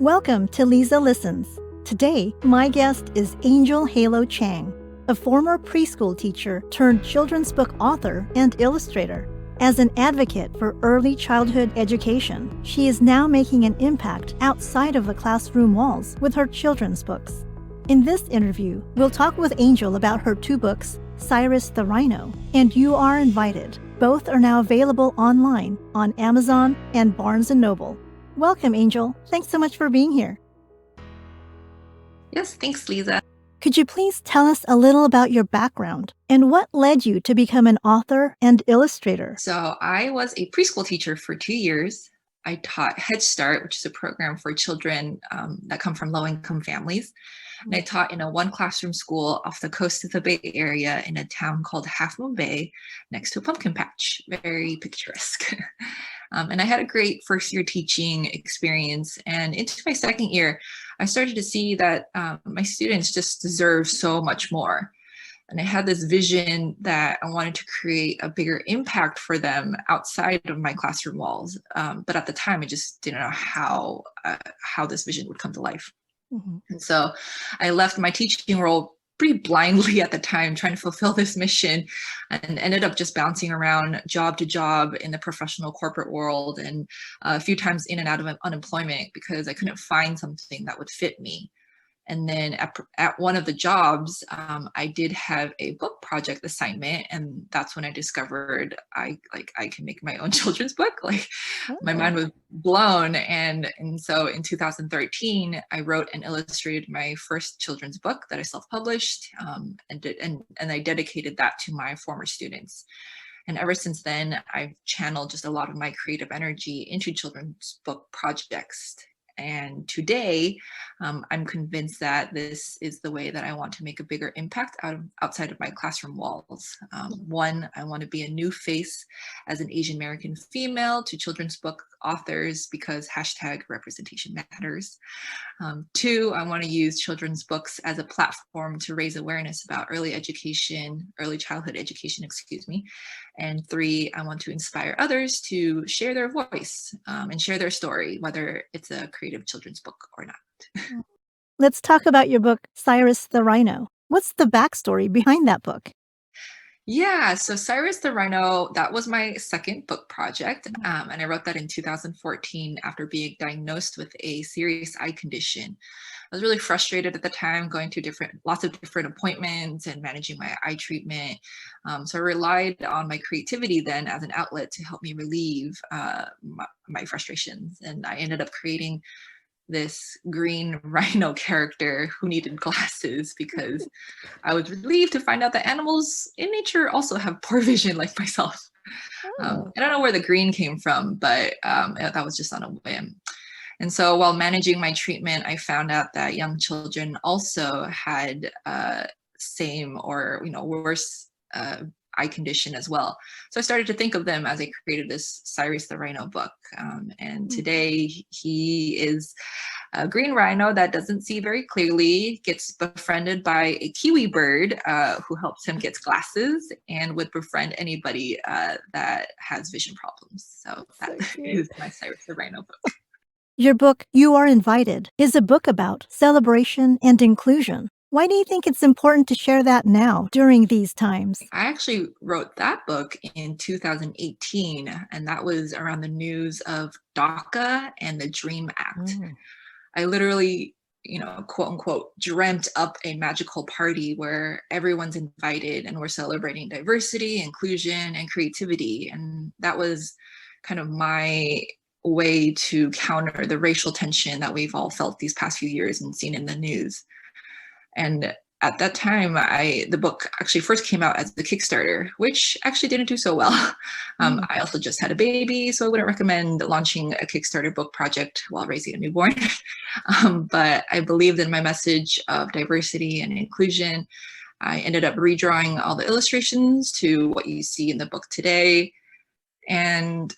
Welcome to Liza Listens. Today, my guest is Angel Halo Chang, a former preschool teacher turned children's book author and illustrator. As an advocate for early childhood education, she is now making an impact outside of the classroom walls with her children's books. In this interview, we'll talk with Angel about her two books, SIRIS the RHINO and You Are Invited. Both are now available online on Amazon and Barnes & Noble. Welcome, Angel. Thanks so much for being here. Yes, thanks, Liza. Could you please tell us a little about your background and what led you to become an author and illustrator? So I was a preschool teacher for 2 years. I taught Head Start, which is a program for children that come from low-income families. And I taught in a one-classroom school off the coast of the Bay Area in a town called Half Moon Bay next to a pumpkin patch. Very picturesque. And I had a great first-year teaching experience. And into my second year, I started to see that my students just deserve so much more. And I had this vision that I wanted to create a bigger impact for them outside of my classroom walls. But at the time, I just didn't know how this vision would come to life. Mm-hmm. And so I left my teaching role pretty blindly at the time, trying to fulfill this mission, and ended up just bouncing around job to job in the professional corporate world, and a few times in and out of unemployment because I couldn't find something that would fit me. And then at one of the jobs, I did have a book project assignment, and that's when I discovered I can make my own children's book. My mind was blown, and so in 2013, I wrote and illustrated my first children's book that I self-published, and I dedicated that to my former students. And ever since then, I've channeled just a lot of my creative energy into children's book projects. And today, I'm convinced that this is the way that I want to make a bigger impact outside of my classroom walls. One, I want to be a new face as an Asian American female to children's book authors because #representation matters. Two, I want to use children's books as a platform to raise awareness about early childhood education, And three, I want to inspire others to share their voice and share their story, whether it's a creative children's book or not. Let's talk about your book, SIRIS the RHINO. What's the backstory behind that book? Yeah, so SIRIS the RHINO, that was my second book project. And I wrote that in 2014 after being diagnosed with a serious eye condition. I was really frustrated at the time, going to lots of different appointments and managing my eye treatment. So I relied on my creativity then as an outlet to help me relieve my frustrations. And I ended up creating this green rhino character who needed glasses because I was relieved to find out that animals in nature also have poor vision like myself. I don't know where the green came from, but that was just on a whim. And so while managing my treatment, I found out that young children also had same or worse eye condition as well. So I started to think of them as I created this SIRIS the RHINO book. And today he is a green rhino that doesn't see very clearly, gets befriended by a kiwi bird who helps him get glasses and would befriend anybody that has vision problems. So that is my SIRIS the RHINO book. Your book, You Are Invited, is a book about celebration and inclusion. Why do you think it's important to share that now during these times? I actually wrote that book in 2018, and that was around the news of DACA and the DREAM Act. I literally, quote unquote, dreamt up a magical party where everyone's invited and we're celebrating diversity, inclusion, and creativity. And that was kind of my way to counter the racial tension that we've all felt these past few years and seen in the news. And at that time, the book actually first came out as the Kickstarter, which actually didn't do so well. I also just had a baby, so I wouldn't recommend launching a Kickstarter book project while raising a newborn. But I believed in my message of diversity and inclusion. I ended up redrawing all the illustrations to what you see in the book today. And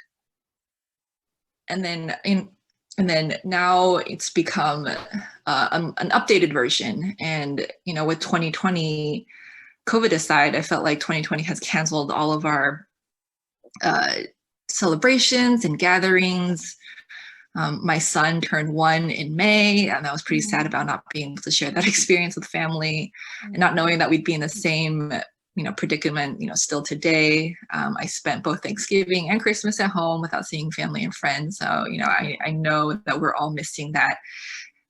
then now it's become an updated version. And, with 2020, COVID aside, I felt like 2020 has canceled all of our celebrations and gatherings. My son turned 1 in May, and I was pretty sad about not being able to share that experience with family and not knowing that we'd be in the same predicament, still today. I spent both Thanksgiving and Christmas at home without seeing family and friends. So, I know that we're all missing that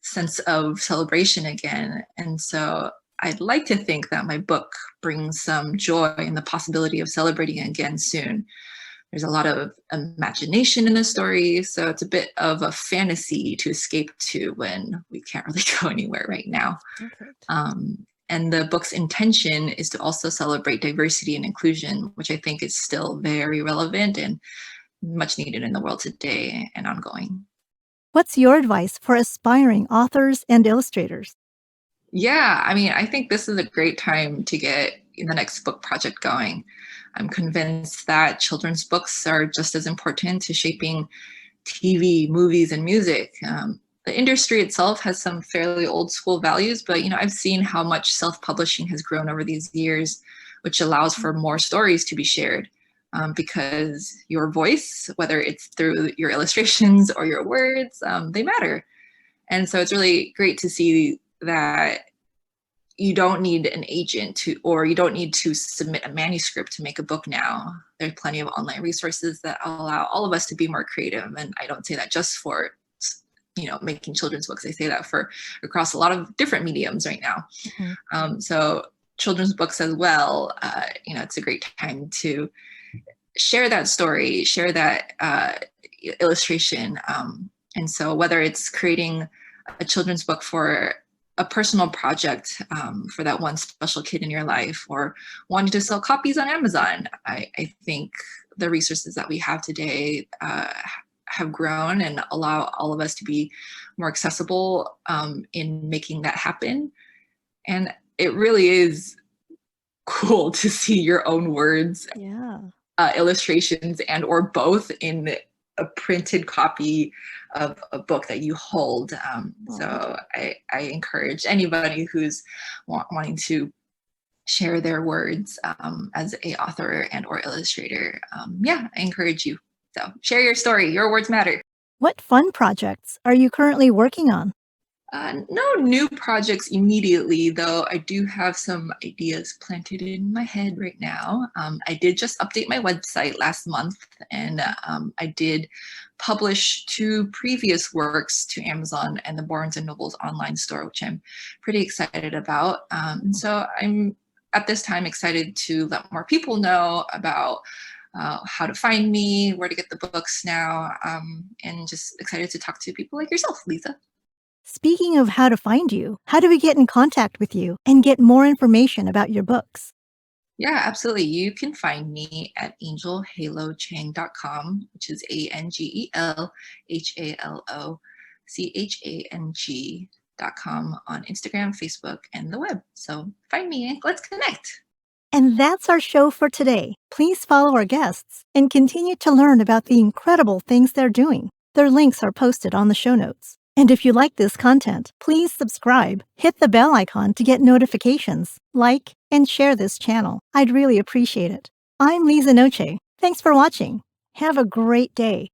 sense of celebration again. And so I'd like to think that my book brings some joy in the possibility of celebrating again soon. There's a lot of imagination in the story, so it's a bit of a fantasy to escape to when we can't really go anywhere right now. And the book's intention is to also celebrate diversity and inclusion, which I think is still very relevant and much needed in the world today and ongoing. What's your advice for aspiring authors and illustrators? Yeah, I think this is a great time to get the next book project going. I'm convinced that children's books are just as important to shaping TV, movies, and music. The industry itself has some fairly old school values, but I've seen how much self-publishing has grown over these years, which allows for more stories to be shared. Because your voice, whether it's through your illustrations or your words, they matter. And so it's really great to see that you don't need an agent or you don't need to submit a manuscript to make a book now. There's plenty of online resources that allow all of us to be more creative. And I don't say that just for, making children's books. I say that for across a lot of different mediums right now. So children's books as well, it's a great time to share that story, share that illustration. And so whether it's creating a children's book for a personal project for that one special kid in your life or wanting to sell copies on Amazon, I think the resources that we have today have grown and allow all of us to be more accessible in making that happen. And it really is cool to see your own words, illustrations, and or both in a printed copy of a book that you hold. So I encourage anybody who's wanting to share their words as a author and or illustrator. I encourage you. So share your story. Your words matter. What fun projects are you currently working on? No new projects immediately, though I do have some ideas planted in my head right now. I did just update my website last month, and I did publish 2 previous works to Amazon and the Barnes & Noble's online store, which I'm pretty excited about. And so I'm at this time excited to let more people know about how to find me, where to get the books now, and just excited to talk to people like yourself, Liza. Speaking of how to find you, how do we get in contact with you and get more information about your books? Yeah, absolutely. You can find me at angelhalochang.com, which is ANGELHALOCHANG.com on Instagram, Facebook, and the web. So find me and let's connect. And that's our show for today. Please follow our guests and continue to learn about the incredible things they're doing. Their links are posted on the show notes. And if you like this content, please subscribe, hit the bell icon to get notifications, like, and share this channel. I'd really appreciate it. I'm Liza Noche. Thanks for watching. Have a great day.